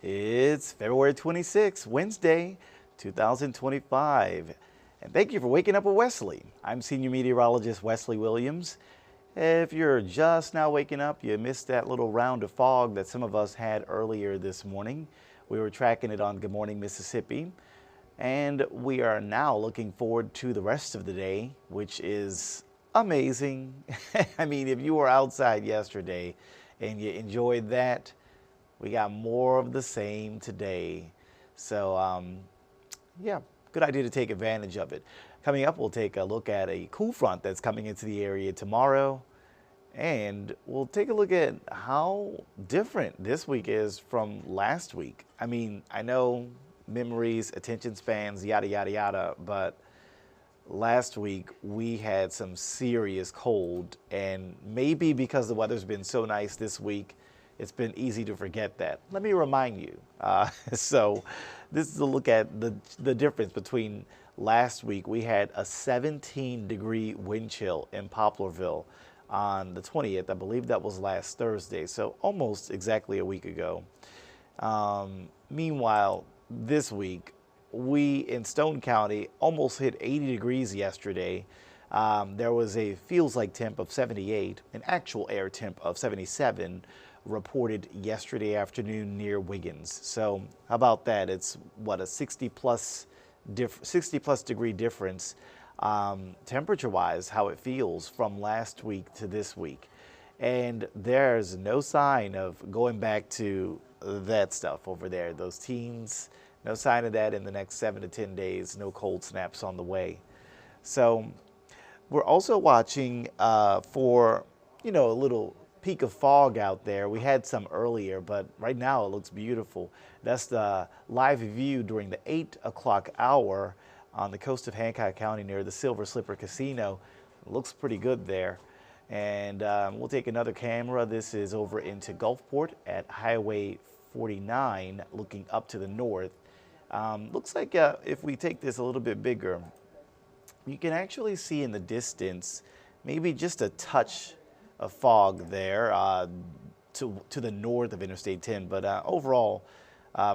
It's February 26th, Wednesday, 2025. And thank you for waking up with Wesley. I'm Senior Meteorologist Wesley Williams. If you're just now waking up, you missed that little round of fog that some of us had earlier this morning. We were tracking it on Good Morning Mississippi. And we are now looking forward to the rest of the day, which is amazing. I mean, if you were outside yesterday and you enjoyed that, we got more of the same today. So, yeah, good idea to take advantage of it. Coming up, we'll take a look at a cool front that's coming into the area tomorrow. And we'll take a look at how different this week is from last week. I mean, I know memories, attention spans, yada, yada, yada, but last week we had some serious cold, and maybe because the weather's been so nice this week, it's been easy to forget that. Let me remind you. So this is a look at the difference between last week. We had a 17-degree wind chill in Poplarville on the 20th. I believe that was last Thursday, so almost exactly a week ago. Meanwhile, this week, we in Stone County almost hit 80 degrees yesterday. There was a feels like temp of 78, an actual air temp of 77 reported yesterday afternoon near Wiggins. So how about that? It's what, a 60 plus degree difference temperature wise, how it feels from last week to this week. And there's no sign of going back to that stuff over there. Those teens, no sign of that in the next 7 to 10 days. No cold snaps on the way. So we're also watching for, a little peak of fog out there. We had some earlier, but right now it looks beautiful. That's the live view during the 8 o'clock hour on the coast of Hancock County near the Silver Slipper Casino. It looks pretty good there. And we'll take another camera. This is over into Gulfport at Highway 49, looking up to the north. Looks like if we take this a little bit bigger, you can actually see in the distance maybe just a touch of fog there to the north of Interstate 10, but overall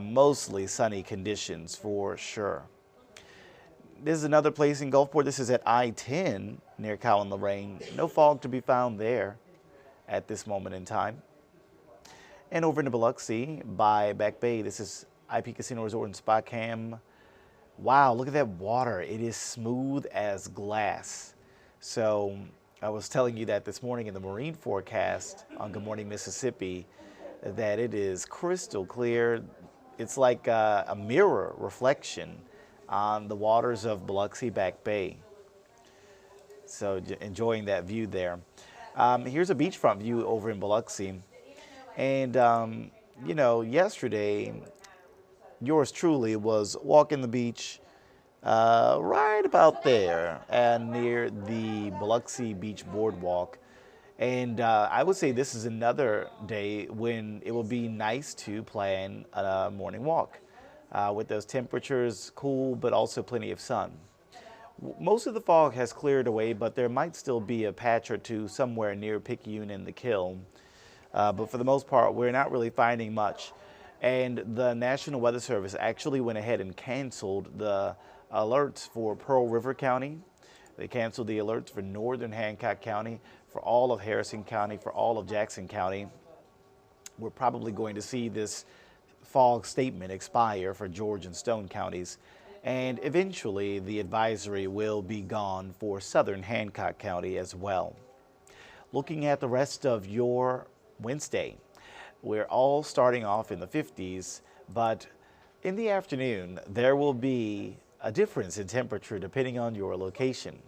mostly sunny conditions for sure. This is another place in Gulfport. This is at I-10 near Cowan-Lorraine. No fog to be found there at this moment in time. And over in the Biloxi by Back Bay, this is IP Casino Resort in Spa Cam. Wow, look at that water. It is smooth as glass. So I was telling you that this morning in the marine forecast on Good Morning Mississippi, that it is crystal clear. It's like a mirror reflection on the waters of Biloxi Back Bay. So enjoying that view there. Here's a beachfront view over in Biloxi. And, yesterday, yours truly was walking the beach right about there and near the Biloxi Beach Boardwalk. And I would say this is another day when it will be nice to plan a morning walk with those temperatures cool, but also plenty of sun. Most of the fog has cleared away, but there might still be a patch or two somewhere near Picayune and the Kiln. But for the most part, we're not really finding much. And the National Weather Service actually went ahead and canceled the alerts for Pearl River County. They canceled the alerts for northern Hancock County, for all of Harrison County, for all of Jackson County. We're probably going to see this fog statement expire for George and Stone counties. And eventually the advisory will be gone for southern Hancock County as well. Looking at the rest of your Wednesday, we're all starting off in the 50s, but in the afternoon, there will be a difference in temperature depending on your location.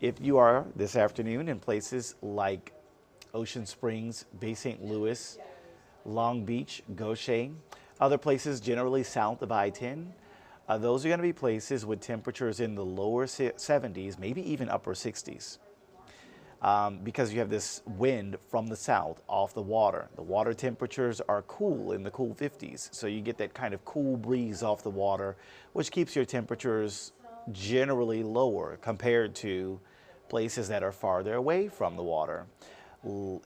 If you are this afternoon in places like Ocean Springs, Bay St. Louis, Long Beach, Goshen, other places generally south of I-10, those are going to be places with temperatures in the lower 70s, maybe even upper 60s. Because you have this wind from the south off the water. The water temperatures are cool in the cool 50s, so you get that kind of cool breeze off the water, which keeps your temperatures generally lower compared to places that are farther away from the water.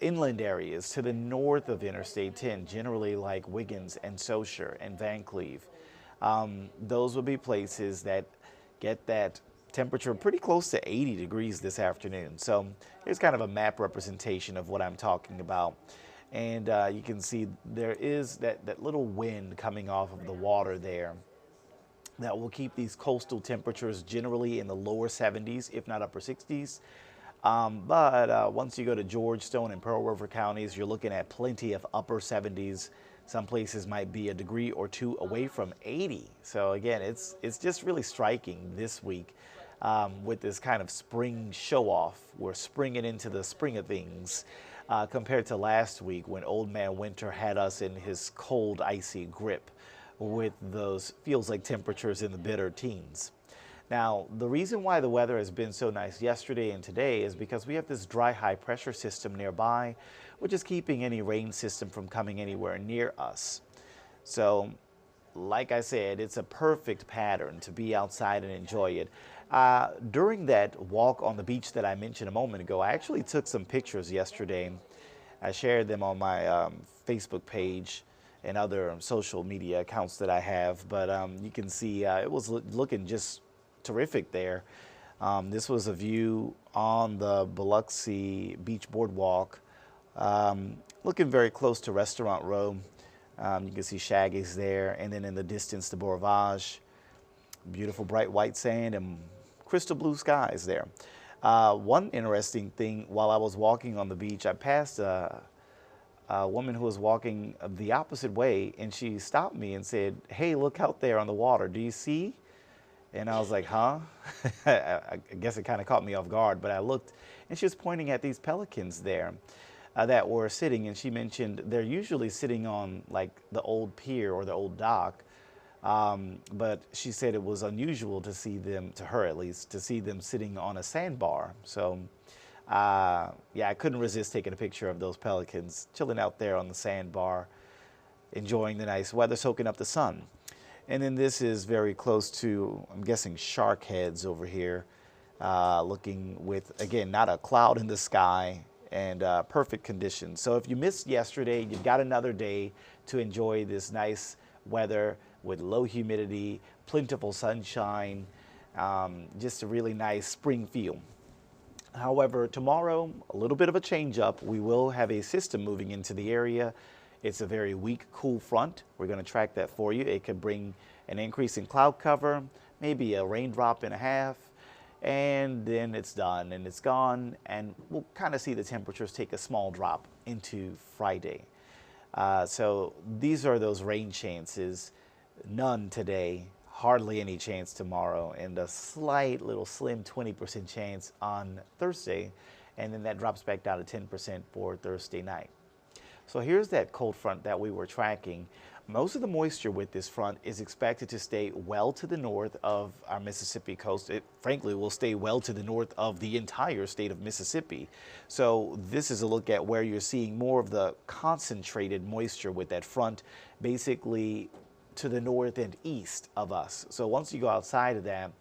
inland areas to the north of Interstate 10, generally like Wiggins and Socher and Van Cleve. Those will be places that get that temperature pretty close to 80 degrees this afternoon. So here's kind of a map representation of what I'm talking about. And you can see there is that little wind coming off of the water there that will keep these coastal temperatures generally in the lower 70s, if not upper 60s. But once you go to Georgetown and Pearl River counties, you're looking at plenty of upper 70s. Some places might be a degree or two away from 80. So again, it's just really striking this week with this kind of spring show off. We're springing into the spring of things compared to last week when Old Man Winter had us in his cold, icy grip with those feels like temperatures in the bitter teens. Now, the reason why the weather has been so nice yesterday and today is because we have this dry high pressure system nearby, which is keeping any rain system from coming anywhere near us. So, like I said, it's a perfect pattern to be outside and enjoy it. During that walk on the beach that I mentioned a moment ago, I actually took some pictures yesterday. I shared them on my Facebook page and other social media accounts that I have, but you can see it was looking just terrific there. This was a view on the Biloxi Beach Boardwalk, looking very close to Restaurant Row. You can see Shaggy's there, and then in the distance the Beau Rivage. Beautiful bright white sand and crystal blue skies there. One interesting thing, while I was walking on the beach, I passed a woman who was walking the opposite way, and she stopped me and said, "Hey, look out there on the water. Do you see?" And I was like, huh? I guess it kind of caught me off guard, but I looked, and she was pointing at these pelicans there that were sitting, and she mentioned they're usually sitting on like the old pier or the old dock, but she said it was unusual to see them, to her at least, to see them sitting on a sandbar. So yeah, I couldn't resist taking a picture of those pelicans chilling out there on the sandbar, enjoying the nice weather, soaking up the sun. And then this is very close to, I'm guessing, shark heads over here, looking with, again, not a cloud in the sky and perfect conditions. So if you missed yesterday, you've got another day to enjoy this nice weather with low humidity, plentiful sunshine, just a really nice spring feel. However, tomorrow, a little bit of a change up. We will have a system moving into the area. It's a very weak, cool front. We're going to track that for you. It could bring an increase in cloud cover, maybe a raindrop and a half, and then it's done and it's gone, and we'll kind of see the temperatures take a small drop into Friday. So these are those rain chances. None today, hardly any chance tomorrow, and a slight little slim 20% chance on Thursday, and then that drops back down to 10% for Thursday night. So here's that cold front that we were tracking. Most of the moisture with this front is expected to stay well to the north of our Mississippi coast. It frankly will stay well to the north of the entire state of Mississippi. So this is a look at where you're seeing more of the concentrated moisture with that front, basically to the north and east of us. So once you go outside of that,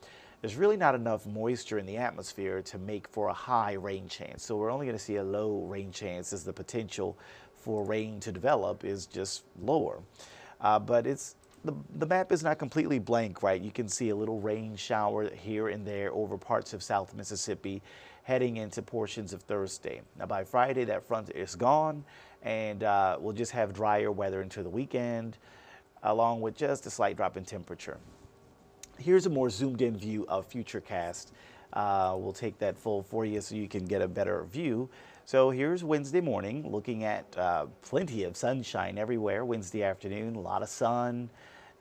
there's really not enough moisture in the atmosphere to make for a high rain chance. So we're only going to see a low rain chance, as the potential for rain to develop is just lower. But it's the map is not completely blank, right? You can see a little rain shower here and there over parts of South Mississippi heading into portions of Thursday. Now by Friday, that front is gone, and we'll just have drier weather into the weekend, along with just a slight drop in temperature. Here's a more zoomed in view of Futurecast. We'll take that full for you so you can get a better view. So here's Wednesday morning, looking at plenty of sunshine everywhere. Wednesday afternoon, a lot of sun,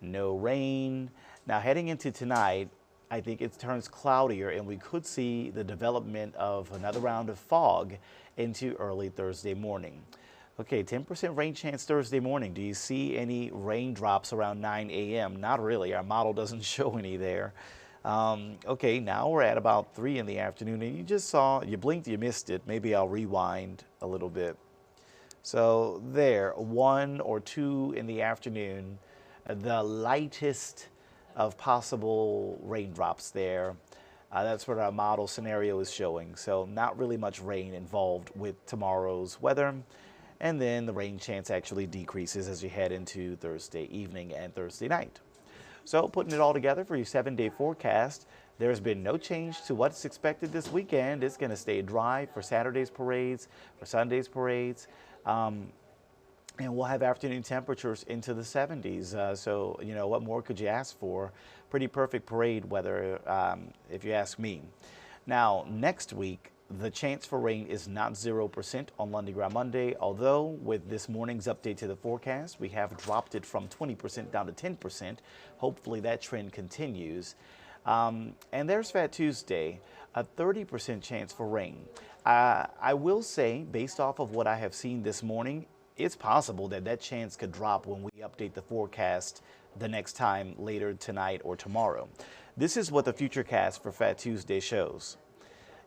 no rain. Now heading into tonight, I think it turns cloudier, and we could see the development of another round of fog into early Thursday morning. Okay, 10% rain chance Thursday morning. Do you see any raindrops around 9 a.m.? Not really. Our model doesn't show any there. Okay, now we're at about 3 in the afternoon, and you just saw, you blinked, you missed it. Maybe I'll rewind a little bit. So there, 1 or 2 in the afternoon, the lightest of possible raindrops there. That's what our model scenario is showing. So not really much rain involved with tomorrow's weather. And then the rain chance actually decreases as you head into Thursday evening and Thursday night. So putting it all together for your 7-day forecast, there's been no change to what's expected this weekend. It's going to stay dry for Saturday's parades, for Sunday's parades. And we'll have afternoon temperatures into the 70s. So, you know, what more could you ask for? Pretty perfect parade weather, if you ask me. Now, next week, the chance for rain is not 0% on Lundi Gras Monday, although with this morning's update to the forecast, we have dropped it from 20% down to 10%. Hopefully that trend continues. And there's Fat Tuesday, a 30% chance for rain. I will say, based off of what I have seen this morning, it's possible that that chance could drop when we update the forecast the next time later tonight or tomorrow. This is what the Futurecast for Fat Tuesday shows.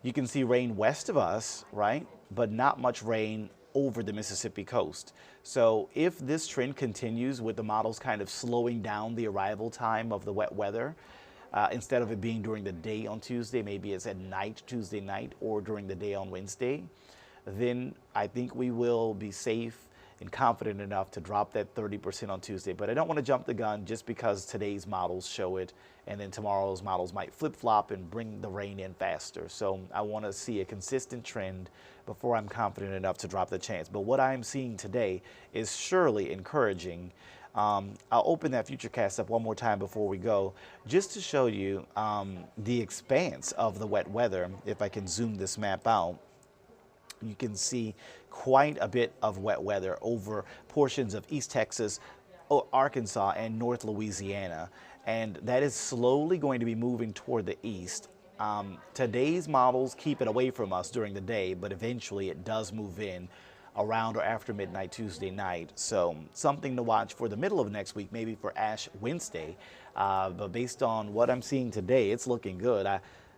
You can see rain west of us, right? But not much rain over the Mississippi coast. So if this trend continues with the models kind of slowing down the arrival time of the wet weather, instead of it being during the day on Tuesday, maybe it's at night, Tuesday night, or during the day on Wednesday, then I think we will be safe and confident enough to drop that 30% on Tuesday. But I don't want to jump the gun just because today's models show it, and then tomorrow's models might flip-flop and bring the rain in faster. So I want to see a consistent trend before I'm confident enough to drop the chance. But what I'm seeing today is surely encouraging. I'll open that Futurecast up one more time before we go, just to show you the expanse of the wet weather. If I can zoom this map out, you can see quite a bit of wet weather over portions of East Texas, Arkansas, and North Louisiana. And that is slowly going to be moving toward the east. Today's models keep it away from us during the day, but eventually it does move in around or after midnight Tuesday night. So something to watch for the middle of next week, maybe for Ash Wednesday. But based on what I'm seeing today, it's looking good.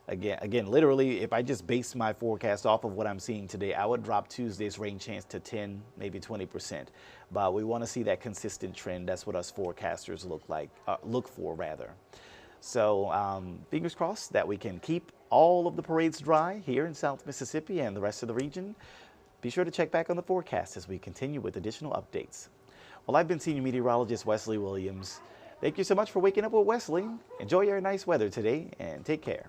Again, literally, if I just base my forecast off of what I'm seeing today, I would drop Tuesday's rain chance to 10, maybe 20%. But we want to see that consistent trend. That's what us forecasters look for rather. So fingers crossed that we can keep all of the parades dry here in South Mississippi and the rest of the region. Be sure to check back on the forecast as we continue with additional updates. Well, I've been Senior Meteorologist Wesley Williams. Thank you so much for waking up with Wesley. Enjoy your nice weather today and take care.